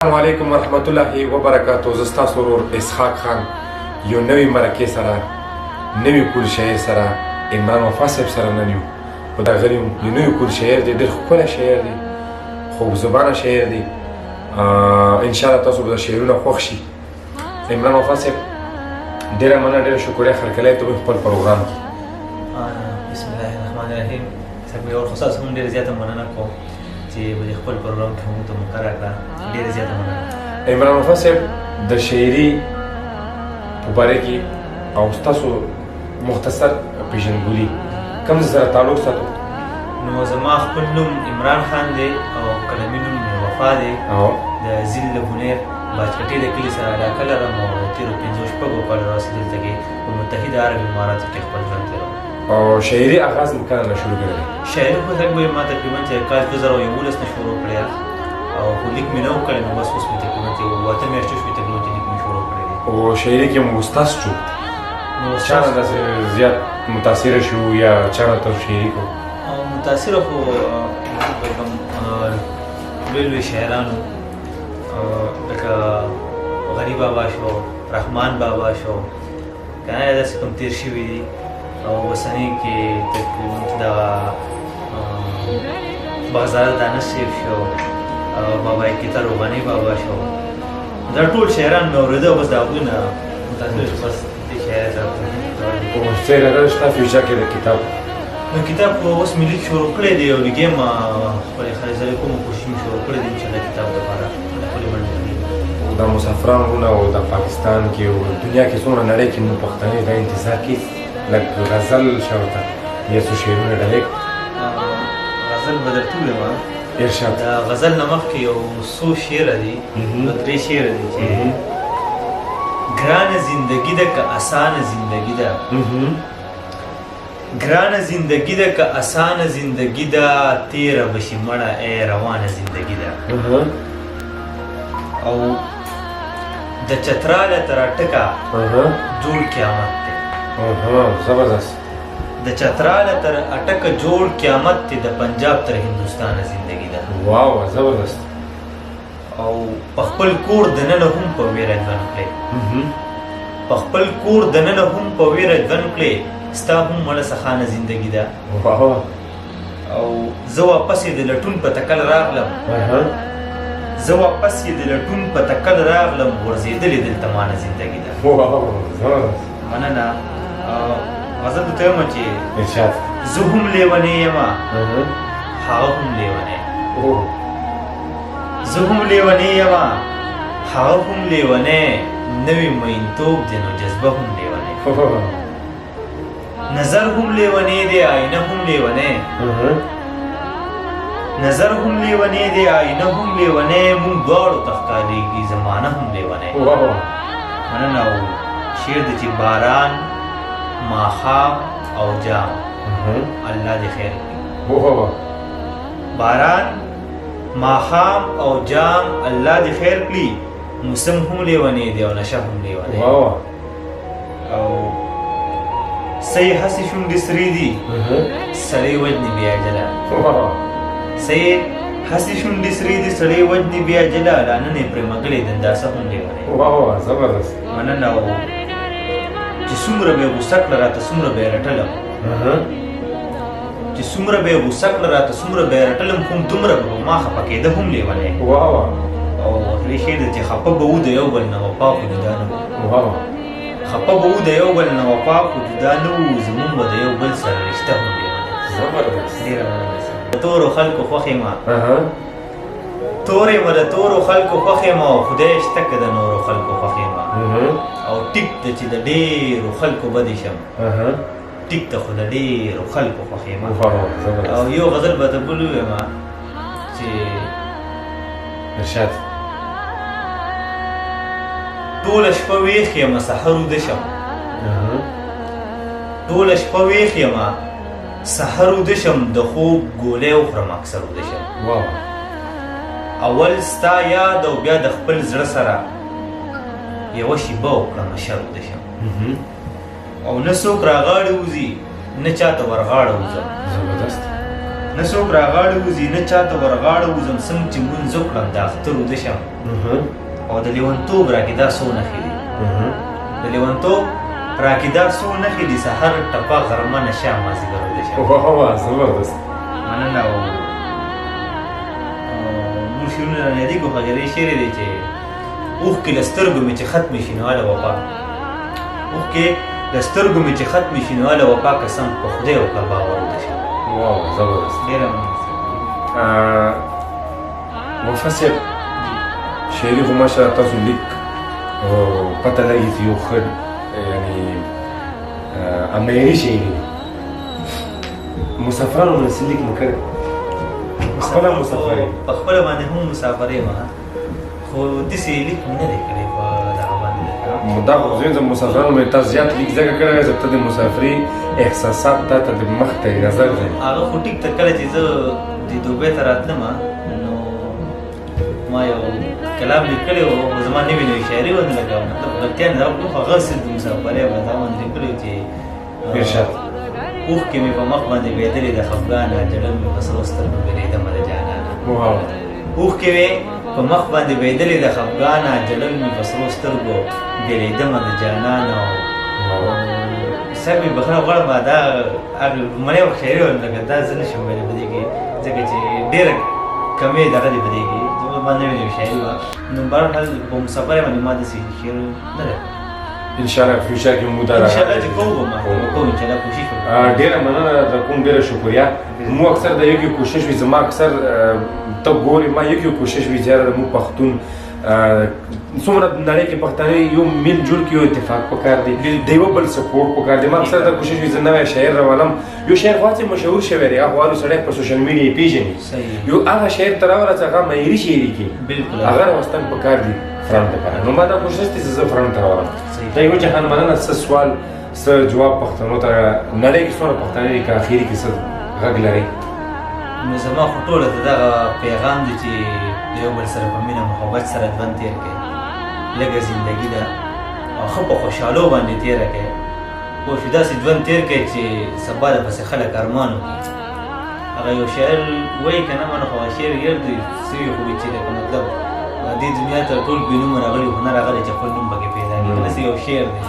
السلام علیکم ورحمت الله وبرکاتو. زه ستاسو ورور اسحاق خان یو نوی مرکې سره نوی کول شاعر سره عمران وفا صاحب سره نن یو خو دا غلی یو نوی کول شاعر دی، ډېر ښکلی شاعر دی، خوږ زبانه شاعر دی. انشاءالله تاسو به د شعرونه خوښ شي. عمران وفا صاحب ډېره مننه، ډېره شکریه خرکلی ته خپل پروګرام کې. بسم الله الرحمن الرحیم. صاحب یو خصوص هم ډېره زیاته مننه کوم چې د خپل پروګرام کې موږ ته مقرره کړه. ډېره زیاته مننه. عمران وفا صاحب د شاعري په باره کې او ستاسو مختصر پیژندګلوي کوم ځای سره تعلق ساتو؟ نو زما خپل نوم عمران خان دی او قلمي نوم مې وفا دی. د زیل له بونیر باجکټې د کلي سره علاقه لرم او تېرو 5-6 کاله راهیسې دلته کې په متحده عرب اماراتو کې خپل ژوند تېروم. او شاعري آغاز مو کله نه شروع کړی؟ شاعري خو صاحب ما تقریبا چې کال 2011 نه شروع کړی او خو لیک مې نه و کړی، نو بس اوس مې تقریبا چې 8 میاشتې شوې تقریبا چې لیک مې شروع کړی دی. او شاعري کې مو استاد شو؟ نو چا نه داسې زیات متاثره شو یا چا نه تاسو شاعري کو؟ متاثره خو لوی لوی شاعرانو لکه غني بابا شو، رحمان بابا شو، که نه داسې کوم تېر شوي دي. او اوسنۍ کې تقریبا دا بغزال دانش صاحب شو، بابا کتار غني بابا شو، دا ټول شاعران مې اورېده. بس د هغوی نه متاثر شو، بس دې شاعر سره. او شعر هغه شته فیوچر کې د کتاب؟ نو کتاب خو اوس مې لیک شروع کړی دی او لیکم خپلې خرڅوي کوم کوشش مې شروع کړی دی انشاءالله کتاب لپاره خپلې منډې. د مسافرانو وروڼه او د پاکستان کې او دنیا کې څومره نړۍ کې مو پښتنې دا انتظار کوي لږ غزل شورته یا څو شعرونه ډالۍ غزل به درته ووایم. ارشاد. د غزل نه مخکې یو څو شعره دي، 2-3 شعره دي چې ګرانه زندگی ده که اسانه زندگی ده، ګرانه زندگی ده که اسانه زندگی ده، تیره بشي مړه ای روانه زندگی ده. او د چتراله تر اټکه جوړ قیامت دی. زبردست. د چتراله تر اټکه جوړ قیامت دی، د پنجاب تر هندوستانه زندگی ده. واو زبردست. او په خپل کور دننه هم په ویره ژوند کړی، په خپل کور دننه هم په ویره ژوند کړی، ستا هم مړه سخانه زندگی ده. واو. او زه واپس یې د لټون په تکل راغلم، زه واپس یې د لټون په تکل راغلم، ورځېدلې دلته مانه زندگی ده. واو زبردست. مننه. غزل ته وایم چې ارشاد. زه هم لیونی یم، هغه هم لیونی، زه هم لیونی یم، هغه هم لیونی، نوی مینتوب دی نو جذبه هم لیونی، نظر هم لیونی دی آینه هم لیونی، نظر هم لیونی دی آینه هم لیونی، مونږ دواړو ته ښکارېږي زمانه هم لیونی. مننه. او شعر دی چې باران ماښام او جام الله دې خیر کړي. باران ماښام او جام الله دې خیر کړي، موسم هم لیونی دی او نشه هم لیونی. او سې هسې شونډې سرې دي سړی وجني بیا جلا، سې هسې شونډې سرې دي سړی وجني بیا جلا، لا نن یې پرې مګلې دنداسه هم لیونی. زبردست. مننه. او چې څومره به یې غوسه کړه راته څومره به یې رټلم، چې څومره به یې غوسه کړه راته څومره به یې رټلم، خو دومره به ما خفه کېده هم لیونی. او آخري شعر دی چې خفه به وو د یو بل نه وفا خو جدا نه وو، خفه به وو د یو بل نه وفا خو جدا نه وو، زمونږ به د یو بل سره رشته هم لیونی. زبردست. ډېره مننه. د تورو خلکو خوښ یم، تورې به د تورو خلکو خوښ یم، او خدای شته که د نورو خلکو خوښ یم، او ټیک ده چې د ډېرو خلکو بدې شم، ټیک ده خو د ډېرو خلکو خوښ یم. او یو غزل به ته بل ووایم چې ارشاد. ټوله شپه ویښ یم سحر ویده شم، ټوله شپه ویښ یم سحر ویده شم، د خوب ګولۍ وخورم اکثر ویده شم. اول ستا یاد او بیا د خپل زړه سره یوه شیبه وکړم شر ویده شم، او نه څوک راغاړې وځي نه چاته ورغاړه وځم، نه څوک راغاړه وځي نه چاته ورغاړه وځم څنګه چې مونځ وکړم د اختر وده شم او د لیونتوب راکې دا څو نښې دي د لیونتوب راکې دا څو نښې دي سحر ټپه غرمه نشه مازدیګر وده شم زبردست مننه او موږ شعرونه رانه یادېږو هغې شعر دی چې اوښکې له سترګو مې چې ختمې شي نو هله وفا اوښکې له سترګو مې چې ختمې شي نو هله وفا قسم په خدای وکړه باور وده شم زبردست ډېره وفا صاحب شاعري خو ماشاءالله تاسو لیک او پته لګي چې یو ښه یعنې امایري شاعري مسافرانو باندې لیک مو کړی خپله مسافر یې په خپله باندې هم مسافر یم خو داسې لیک مې نه دی کړی په دغه باندې دا خو زه یم مسافرانو باندې تاسو زیات لیک ځکه کړی چې ته د مسافري احساسات تا ته د مخ ته نظر دی هغه خو ټیک ته کله چې زه د دوبۍ ته راتلم نو ما یو کلام لیکلی و خو زما نوې نوې شاعري ونه لګوه مطلب غلطیا نه دا وکړو خو هغه صرف د مسافرۍ باندې دا باندې لیکلی و چې ارشاد اوښکې مې په مخ باندې بهېدلې د خفګانه جړل مې په سرو سترګو بېرېدمه د جانانه اوښکې مې په مخ باندې بهېدلې د خفګانه جړل مې په سرو سترګو بېرېدمه د جانانه صاحب مې بخښنه غواړم دا لومړی وخت شاعري وم لکه دا زه نه شم ویلی په دې کې ځکه چې ډېره کمې دغه دی په دې کې زما نوې نوې شاعري وه نو بهرحال په مسافر یم باندې ما داسې شعر نه دی انشاءالله فیوچر کې مو دا انشاءالله چې کوو به ما کوو انشاءالله کوشش وکړو ډېره مننه د کوم ډېره شکریه مو اکثر د یو کوشش وي زما اکثر ته ګورې ما یو کوشش وي زیاده مو پښتون څومره نړۍ کې پښتانه یو میل جوړ کې یو اتفاق پکار دی د یو بل سپورټ پکار دی ما اکثر د کوشش وي زه نوی شاعر راولم یو شاعر خاص مشهور شوی دی هغه والو سړی په سوشل میډیا پیژني یو هغه شاعر تر اوره چې هغه معیاري شاعري کوي بالکل هغه راوستل پکار دی فرانت لپاره نو ما دا کوشش دی چې زه فرانت راولم دا یو جهان مننه څه سوال څه جواب پښتنو ته نړۍ کې څومره پښتانه دي که اخري کې څه غږ لري نو زما خو ټوله ته دغه پیغام دی چې د یو بل سره په مینه محبت سره ژوند تېر کړئ لږه زندګي ده او ښه په خوشحالو باندې تېره کړئ پوه شو داسې ژوند تېر کړئ چې سبا درپسې خلک ارمان وکړي هغه یو شاعر وایي که نه منو خو هغه شعر یاد دی سوي خو وي چې لکه مطلب دې دنیا ته ټول بې نومه راغلي هنر راغلی چې خپل نوم پکې پیدا کړي داسې یو شعر دی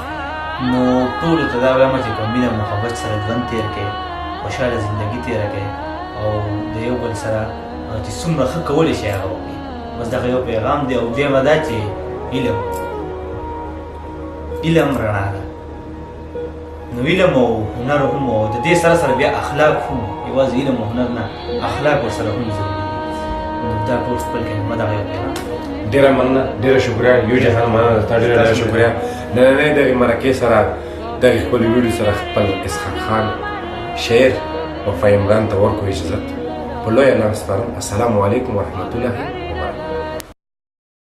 نو ټولو ته دا وایم چې په مینه محبت سره ژوند تېر کړئ خوشحاله زندګي تېره کړئ او د یو بل سره چې څومره ښه کولی شي هغه وکړي بس دغه یو پیغام دی او دویمه دا چې علم رڼا ده نو علم او هنر هم او د دې سره سره بیا اخلاق هم یوازې علم او هنر نه اخلاق ورسره هم ضروري دي نو دا ټول خپل کلمه دغه یو پیغام ډېره مننه ډېره شکریه یو جهان مننه تا ډېره شکریه نننۍ دغې مرکې سره دغې خپل ویډیو سره خپل اسحاق خان شعر وفا عمران ته ورکړو اجازت په لویه الله سپارم السلام علیکم ورحمة الله